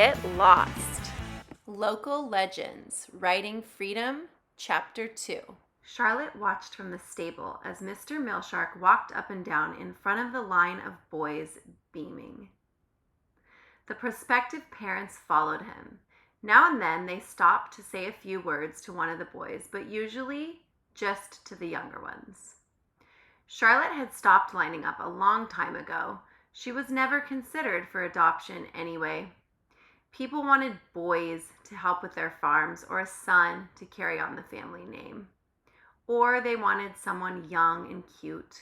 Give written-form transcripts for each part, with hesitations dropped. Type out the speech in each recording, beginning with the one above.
get lost. Local Legends, Writing Freedom, Chapter 2. Charlotte watched from the stable as Mr. Milshark walked up and down in front of the line of boys, beaming. The prospective parents followed him. Now and then they stopped to say a few words to one of the boys, but usually just to the younger ones. Charlotte had stopped lining up a long time ago. She was never considered for adoption anyway. People wanted boys to help with their farms or a son to carry on the family name. Or they wanted someone young and cute.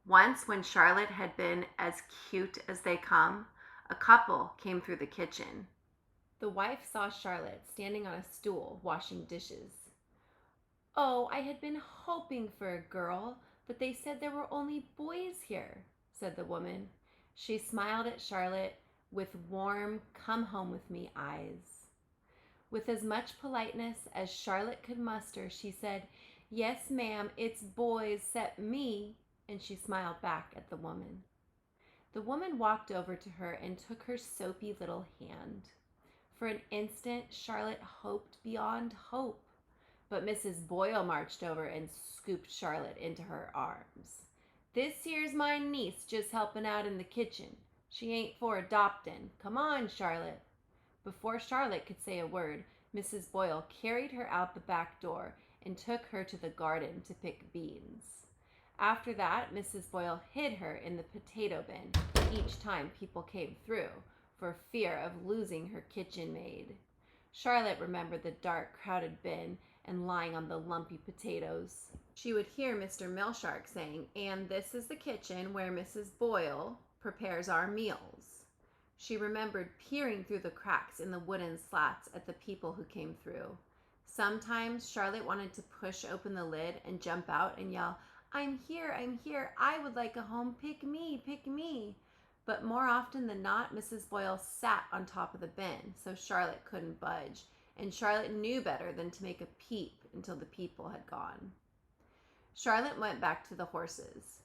Once, when Charlotte had been as cute as they come, a couple came through the kitchen. The wife saw Charlotte standing on a stool washing dishes. "Oh, I had been hoping for a girl, but they said there were only boys here," said the woman. She smiled at Charlotte with warm, come-home-with-me eyes. With as much politeness as Charlotte could muster, she said, "Yes, ma'am, it's boys 'cept me," and she smiled back at the woman. The woman walked over to her and took her soapy little hand. For an instant, Charlotte hoped beyond hope, but Mrs. Boyle marched over and scooped Charlotte into her arms. "This here's my niece just helping out in the kitchen. She ain't for adoptin'. Come on, Charlotte." Before Charlotte could say a word, Mrs. Boyle carried her out the back door and took her to the garden to pick beans. After that, Mrs. Boyle hid her in the potato bin each time people came through, for fear of losing her kitchen maid. Charlotte remembered the dark, crowded bin and lying on the lumpy potatoes. She would hear Mr. Milshark saying, "And this is the kitchen where Mrs. Boyle prepares our meals." She remembered peering through the cracks in the wooden slats at the people who came through. Sometimes Charlotte wanted to push open the lid and jump out and yell, I'm here, I would like a home, pick me, pick me." But more often than not, Mrs. Boyle sat on top of the bin, so Charlotte couldn't budge, and Charlotte knew better than to make a peep until the people had gone. Charlotte went back to the horses.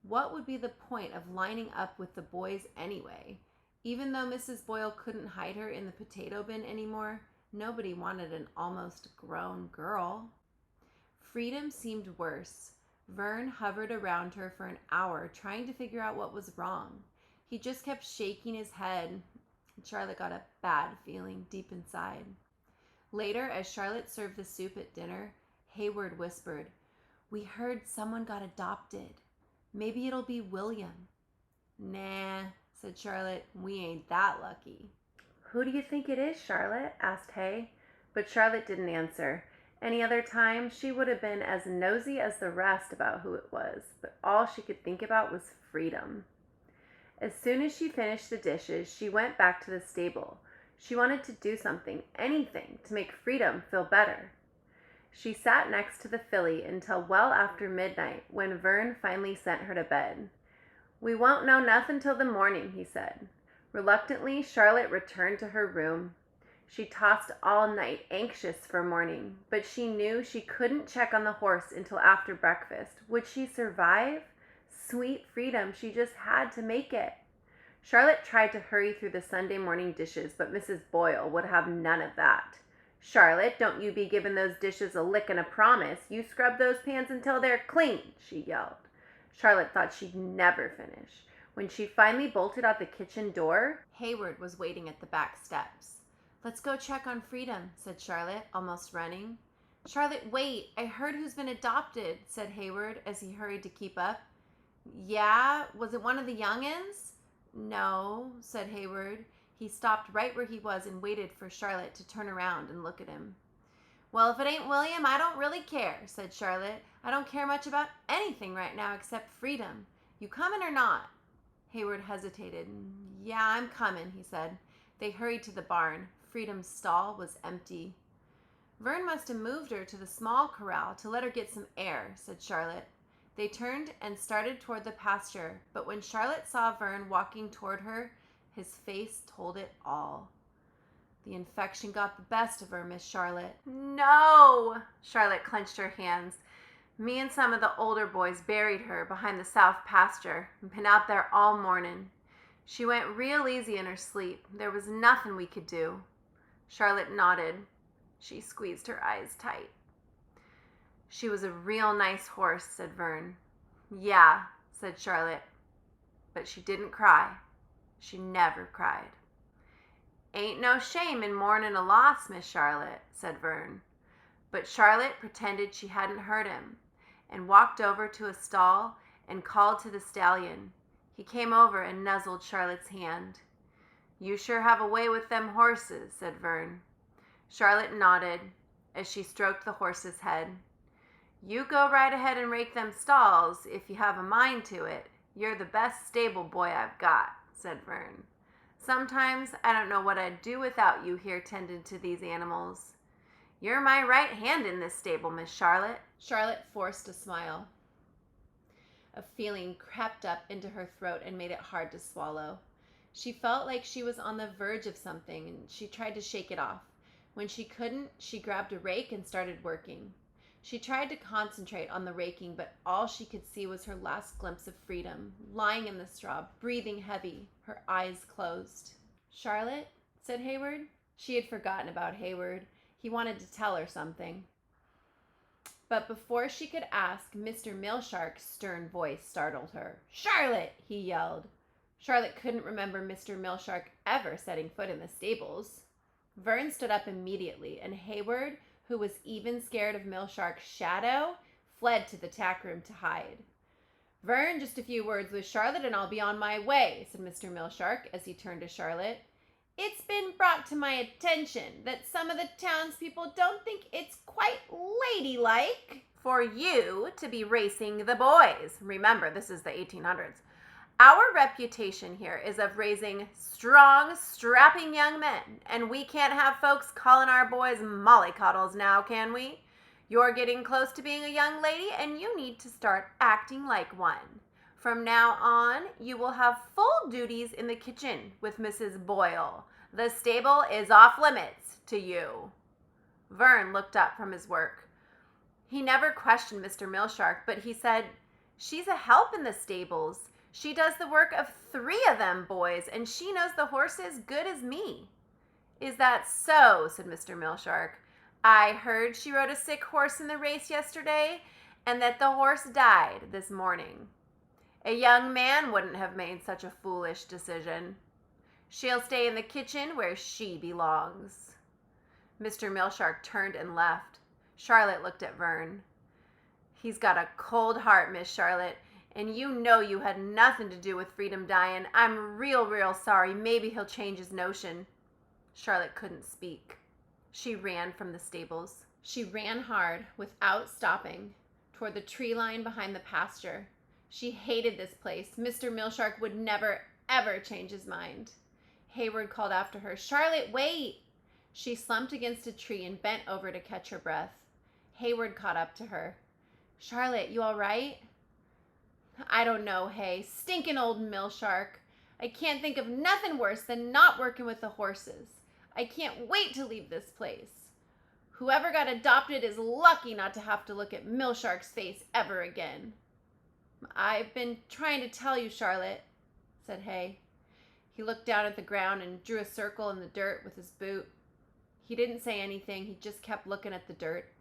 What would be the point of lining up with the boys anyway? Even though Mrs. Boyle couldn't hide her in the potato bin anymore, nobody wanted an almost grown girl. Freedom seemed worse. Vern hovered around her for an hour, trying to figure out what was wrong. He just kept shaking his head. Charlotte got a bad feeling deep inside. Later, as Charlotte served the soup at dinner, Hayward whispered, "We heard someone got adopted. Maybe it'll be William." "Nah," said Charlotte, "we ain't that lucky." "Who do you think it is, Charlotte?" asked Hay. But Charlotte didn't answer. Any other time, she would have been as nosy as the rest about who it was, but all she could think about was freedom. As soon as she finished the dishes, she went back to the stable. She wanted to do something, anything, to make Freedom feel better. She sat next to the filly until well after midnight, when Vern finally sent her to bed. "We won't know nothin' till the morning," he said. Reluctantly, Charlotte returned to her room. She tossed all night, anxious for morning, but she knew she couldn't check on the horse until after breakfast. Would she survive? Sweet Freedom, she just had to make it. Charlotte tried to hurry through the Sunday morning dishes, but Mrs. Boyle would have none of that. "Charlotte, don't you be giving those dishes a lick and a promise. You scrub those pans until they're clean," she yelled. Charlotte thought she'd never finish. When she finally bolted out the kitchen door, Hayward was waiting at the back steps. "Let's go check on Freedom," said Charlotte, almost running. "Charlotte, wait, I heard who's been adopted," said Hayward as he hurried to keep up. "Yeah? Was it one of the young'uns?" "No," said Hayward. He stopped right where he was and waited for Charlotte to turn around and look at him. "Well, if it ain't William, I don't really care," said Charlotte. "I don't care much about anything right now except Freedom. You coming or not?" Hayward hesitated. "Yeah, I'm coming," he said. They hurried to the barn. Freedom's stall was empty. "Vern must have moved her to the small corral to let her get some air," said Charlotte. They turned and started toward the pasture, but when Charlotte saw Vern walking toward her, his face told it all. "The infection got the best of her, Miss Charlotte." "No!" Charlotte clenched her hands. "Me and some of the older boys buried her behind the south pasture and been out there all morning. She went real easy in her sleep. There was nothing we could do. Charlotte nodded. She squeezed her eyes tight. She was a real nice horse, said Vern. Yeah, said Charlotte. But she didn't cry. She never cried. Ain't no shame in mourning a loss, Miss Charlotte, said Vern. But Charlotte pretended she hadn't heard him and walked over to a stall and called to the stallion. He came over and nuzzled Charlotte's hand. You sure have a way with them horses, said Vern. Charlotte nodded as she stroked the horse's head. You go right ahead and rake them stalls if you have a mind to it. You're the best stable boy I've got, said Vern. Sometimes I don't know what I'd do without you here tending to these animals. You're my right hand in this stable, Miss Charlotte. Charlotte forced a smile. A feeling crept up into her throat and made it hard to swallow. She felt like she was on the verge of something, and she tried to shake it off. When she couldn't, she grabbed a rake and started working. She tried to concentrate on the raking, but all she could see was her last glimpse of freedom, lying in the straw, breathing heavy, her eyes closed. Charlotte, said Hayward. She had forgotten about Hayward. He wanted to tell her something. But before she could ask, Mr. Milshark's stern voice startled her. Charlotte, he yelled. Charlotte couldn't remember Mr. Milshark ever setting foot in the stables. Vern stood up immediately, and Hayward, who was even scared of Milshark's shadow, fled to the tack room to hide. Vern, just a few words with Charlotte and I'll be on my way, said Mr. Milshark as he turned to Charlotte. It's been brought to my attention that some of the townspeople don't think it's quite ladylike for you to be racing the boys. Remember, this is the 1800s. Our reputation here is of raising strong, strapping young men, and we can't have folks calling our boys mollycoddles now, can we? You're getting close to being a young lady, and you need to start acting like one. From now on, you will have full duties in the kitchen with Mrs. Boyle. The stable is off limits to you. Vern looked up from his work. He never questioned Mr. Milshark, but he said, She's a help in the stables. She does the work of 3 of them boys, and she knows the horses good as me. Is that so? Said Mr. Milshark. I heard she rode a sick horse in the race yesterday, and that the horse died this morning. A young man wouldn't have made such a foolish decision. She'll stay in the kitchen where she belongs. Mr. Milshark turned and left. Charlotte looked at Vern. He's got a cold heart, Miss Charlotte. And you know you had nothing to do with Freedom dying. I'm real sorry. Maybe he'll change his notion. Charlotte couldn't speak. She ran from the stables. She ran hard, without stopping, toward the tree line behind the pasture. She hated this place. Mr. Milshark would never, ever change his mind. Hayward called after her, Charlotte, wait! She slumped against a tree and bent over to catch her breath. Hayward caught up to her. Charlotte, you all right? I don't know, Hay. Stinking old Milshark. I can't think of nothing worse than not working with the horses. I can't wait to leave this place. Whoever got adopted is lucky not to have to look at Milshark's face ever again. I've been trying to tell you, Charlotte, said Hay. He looked down at the ground and drew a circle in the dirt with his boot. He didn't say anything. He just kept looking at the dirt.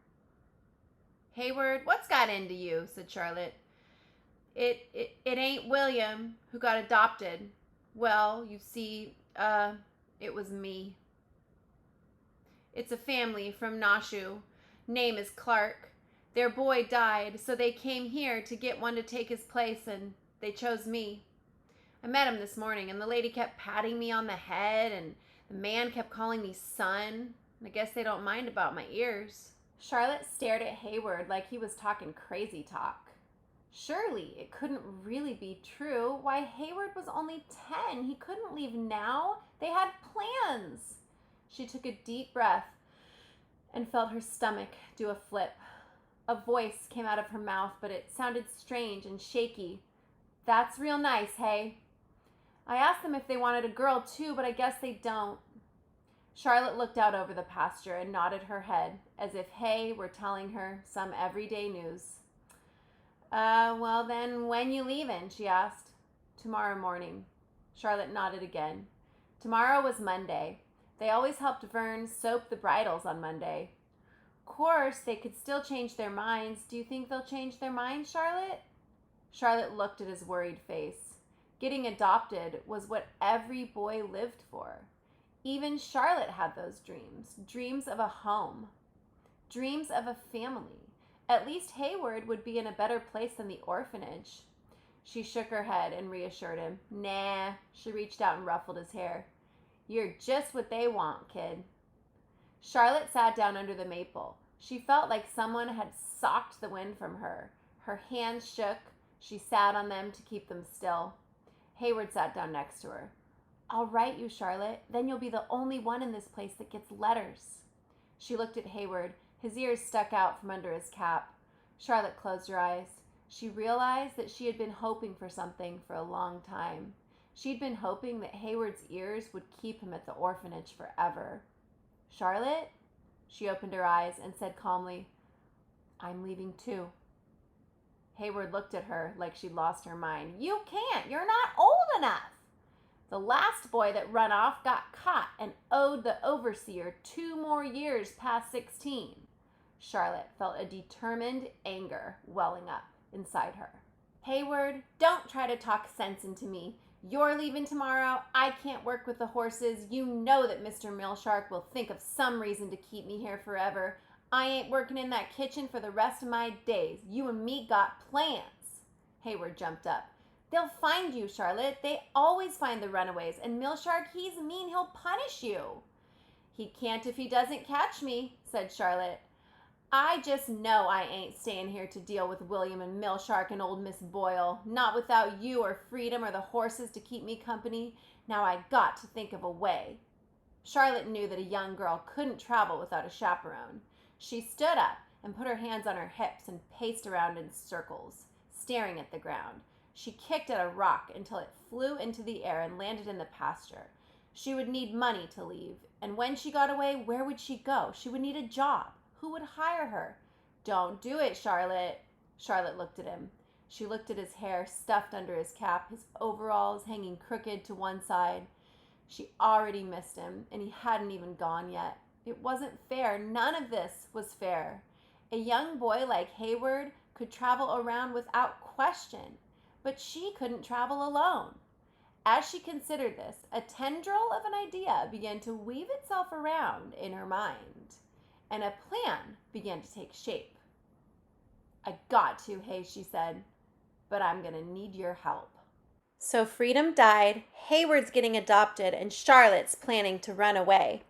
Hayward, what's got into you? Said Charlotte. It ain't William who got adopted. Well, you see, it was me. It's a family from Nashu. Name is Clark. Their boy died, so they came here to get one to take his place, and they chose me. I met him this morning, and the lady kept patting me on the head, and the man kept calling me son. I guess they don't mind about my ears. Charlotte stared at Hayward like he was talking crazy talk. Surely it couldn't really be true. Why, Hayward was only 10. He couldn't leave now. They had plans. She took a deep breath and felt her stomach do a flip. A voice came out of her mouth, but it sounded strange and shaky. That's real nice, Hay. I asked them if they wanted a girl too, but I guess they don't. Charlotte looked out over the pasture and nodded her head as if Hay were telling her some everyday news. Well then, when you leavin'? She asked. Tomorrow morning. Charlotte nodded again. Tomorrow was Monday. They always helped Vern soap the bridles on Monday. Of course, they could still change their minds. Do you think they'll change their minds, Charlotte? Charlotte looked at his worried face. Getting adopted was what every boy lived for. Even Charlotte had those dreams, dreams of a home, dreams of a family. At least Hayward would be in a better place than the orphanage. She shook her head and reassured him. Nah, she reached out and ruffled his hair. You're just what they want, kid. Charlotte sat down under the maple. She felt like someone had socked the wind from her. Her hands shook. She sat on them to keep them still. Hayward sat down next to her. I'll write you, Charlotte. Then you'll be the only one in this place that gets letters. She looked at Hayward. His ears stuck out from under his cap. Charlotte closed her eyes. She realized that she had been hoping for something for a long time. She'd been hoping that Hayward's ears would keep him at the orphanage forever. Charlotte? She opened her eyes and said calmly, I'm leaving too. Hayward looked at her like she'd lost her mind. You can't. You're not old enough. The last boy that run off got caught and owed the overseer 2 more years past 16. Charlotte felt a determined anger welling up inside her. Hayward, don't try to talk sense into me. You're leaving tomorrow. I can't work with the horses. You know that Mr. Milshark will think of some reason to keep me here forever. I ain't working in that kitchen for the rest of my days. You and me got plans. Hayward jumped up. They'll find you, Charlotte. They always find the runaways. And Milshark, he's mean. He'll punish you. He can't if he doesn't catch me, said Charlotte. I just know I ain't staying here to deal with William and Milshark and old Miss Boyle. Not without you or Freedom or the horses to keep me company. Now I got to think of a way. Charlotte knew that a young girl couldn't travel without a chaperone. She stood up and put her hands on her hips and paced around in circles, staring at the ground. She kicked at a rock until it flew into the air and landed in the pasture. She would need money to leave, and when she got away, where would she go? She would need a job. Who would hire her? Don't do it, Charlotte. Charlotte looked at him. She looked at his hair stuffed under his cap, his overalls hanging crooked to one side. She already missed him, and he hadn't even gone yet. It wasn't fair. None of this was fair. A young boy like Hayward could travel around without question, but she couldn't travel alone. As she considered this, a tendril of an idea began to weave itself around in her mind, and a plan began to take shape. I got to, Hay, she said, but I'm going to need your help. So Freedom died, Hayward's getting adopted, and Charlotte's planning to run away.